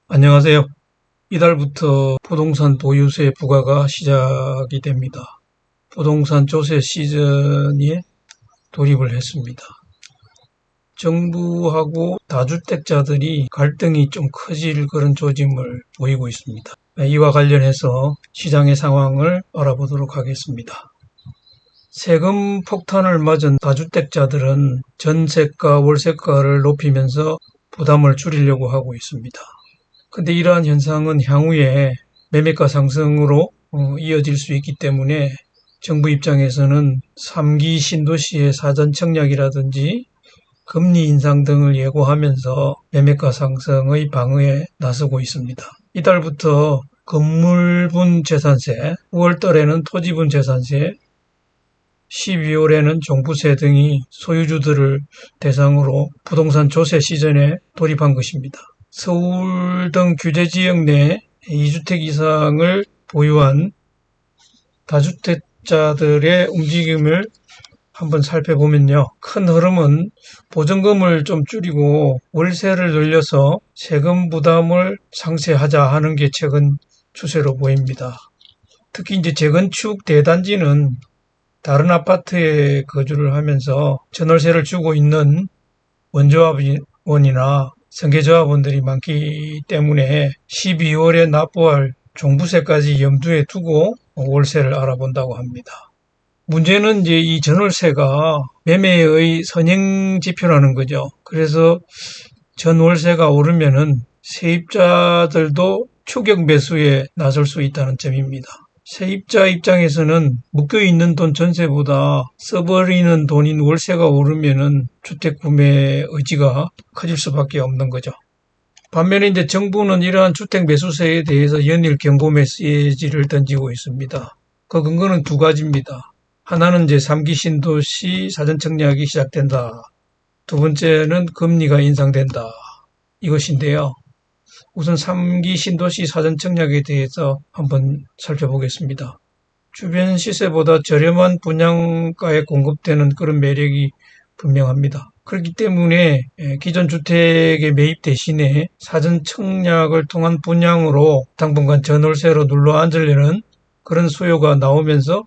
안녕하세요. 이달부터 부동산 보유세 부과가 시작이 됩니다. 부동산 조세 시즌에 돌입을 했습니다. 정부하고 다주택자들이 갈등이 좀 커질 그런 조짐을 보이고 있습니다. 이와 관련해서 시장의 상황을 알아보도록 하겠습니다. 세금 폭탄을 맞은 다주택자들은 전세가, 월세가를 높이면서 부담을 줄이려고 하고 있습니다. 근데 이러한 현상은 향후에 매매가 상승으로 이어질 수 있기 때문에 정부 입장에서는 3기 신도시의 사전 청약이라든지 금리 인상 등을 예고하면서 매매가 상승의 방어에 나서고 있습니다. 이달부터 건물분 재산세, 9월달에는 토지분 재산세, 12월에는 종부세 등이 소유주들을 대상으로 부동산 조세 시즌에 돌입한 것입니다. 서울 등 규제지역 내 2주택 이상을 보유한 다주택자들의 움직임을 한번 살펴보면요. 큰 흐름은 보증금을 좀 줄이고 월세를 늘려서 세금 부담을 상쇄하자 하는 게 최근 추세로 보입니다. 특히 이제 재건축 대단지는 다른 아파트에 거주를 하면서 전월세를 주고 있는 원조합원이나 생계조합원들이 많기 때문에 12월에 납부할 종부세까지 염두에 두고 월세를 알아본다고 합니다. 문제는 이제 이 전월세가 매매의 선행 지표라는 거죠. 그래서 전월세가 오르면은 세입자들도 추격 매수에 나설 수 있다는 점입니다. 세입자 입장에서는 묶여있는 돈 전세보다 써버리는 돈인 월세가 오르면은 주택 구매 의지가 커질 수밖에 없는 거죠. 반면에 이제 정부는 이러한 주택 매수세에 대해서 연일 경고 메시지를 던지고 있습니다. 그 근거는 두 가지입니다. 하나는 이제 3기 신도시 사전 청약이 시작된다. 두 번째는 금리가 인상된다. 이것인데요. 우선 3기 신도시 사전 청약에 대해서 한번 살펴보겠습니다. 주변 시세보다 저렴한 분양가에 공급되는 그런 매력이 분명합니다. 그렇기 때문에 기존 주택의 매입 대신에 사전 청약을 통한 분양으로 당분간 전월세로 눌러앉으려는 그런 수요가 나오면서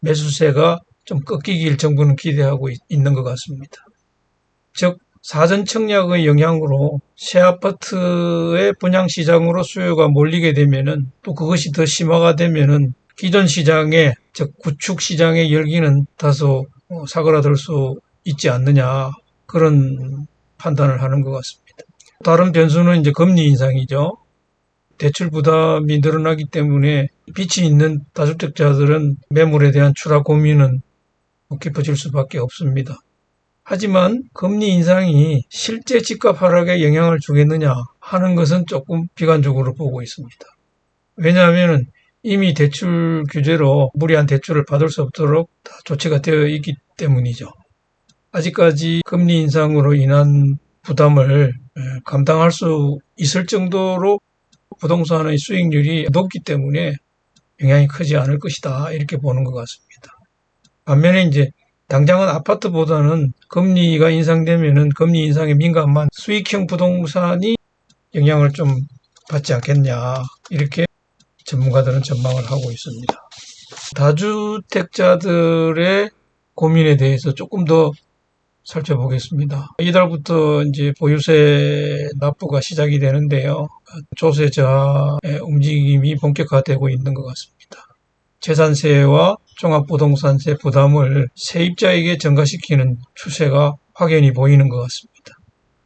매수세가 좀 꺾이길 정부는 기대하고 있는 것 같습니다. 즉 사전 청약의 영향으로 새 아파트의 분양 시장으로 수요가 몰리게 되면은 또 그것이 더 심화가 되면은 기존 시장의 즉 구축 시장의 열기는 다소 사그라들 수 있지 않느냐 그런 판단을 하는 것 같습니다. 다른 변수는 이제 금리 인상이죠. 대출 부담이 늘어나기 때문에 빚이 있는 다주택자들은 매물에 대한 추락 고민은 깊어질 수밖에 없습니다. 하지만 금리 인상이 실제 집값 하락에 영향을 주겠느냐 하는 것은 조금 비관적으로 보고 있습니다. 왜냐하면 이미 대출 규제로 무리한 대출을 받을 수 없도록 다 조치가 되어 있기 때문이죠. 아직까지 금리 인상으로 인한 부담을 감당할 수 있을 정도로 부동산의 수익률이 높기 때문에 영향이 크지 않을 것이다 이렇게 보는 것 같습니다. 반면에 이제 당장은 아파트보다는 금리가 인상되면은 금리 인상에 민감한 수익형 부동산이 영향을 좀 받지 않겠냐 이렇게 전문가들은 전망을 하고 있습니다. 다주택자들의 고민에 대해서 조금 더 살펴보겠습니다. 이달부터 이제 보유세 납부가 시작이 되는데요. 조세 저하의 움직임이 본격화되고 있는 것 같습니다. 재산세와 종합부동산세 부담을 세입자에게 전가시키는 추세가 확연히 보이는 것 같습니다.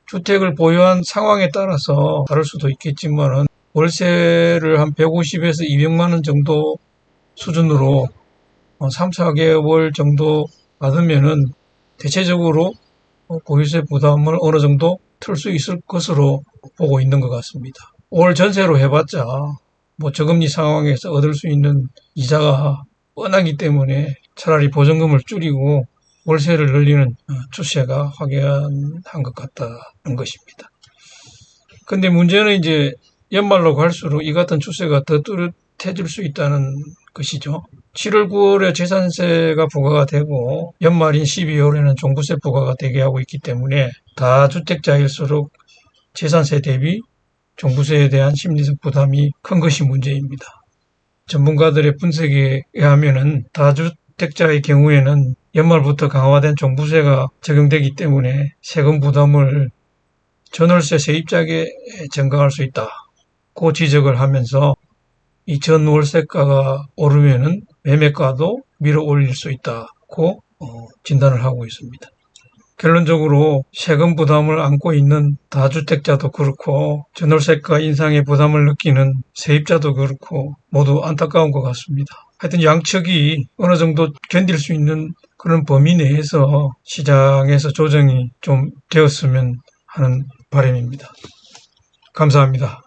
주택을 보유한 상황에 따라서 다를 수도 있겠지만 월세를 한 150에서 200만 원 정도 수준으로 3, 4개월 정도 받으면은 대체적으로 보유세 부담을 어느 정도 틀 수 있을 것으로 보고 있는 것 같습니다. 올 전세로 해봤자 저금리 상황에서 얻을 수 있는 이자가 뻔하기 때문에 차라리 보증금을 줄이고 월세를 늘리는 추세가 확연한 것 같다는 것입니다. 근데 문제는 이제 연말로 갈수록 이 같은 추세가 더 뚜렷해질 수 있다는 것이죠. 7월, 9월에 재산세가 부과가 되고 연말인 12월에는 종부세 부과가 되게 하고 있기 때문에 다주택자일수록 재산세 대비 종부세에 대한 심리적 부담이 큰 것이 문제입니다. 전문가들의 분석에 의하면은 다주택자의 경우에는 연말부터 강화된 종부세가 적용되기 때문에 세금 부담을 전월세 세입자에게 전가할 수 있다고 지적을 하면서 이 전월세가가 오르면은 매매가도 밀어 올릴 수 있다고 진단을 하고 있습니다. 결론적으로 세금 부담을 안고 있는 다주택자도 그렇고 전월세가 인상의 부담을 느끼는 세입자도 그렇고 모두 안타까운 것 같습니다. 하여튼 양측이 어느 정도 견딜 수 있는 그런 범위 내에서 시장에서 조정이 좀 되었으면 하는 바람입니다. 감사합니다.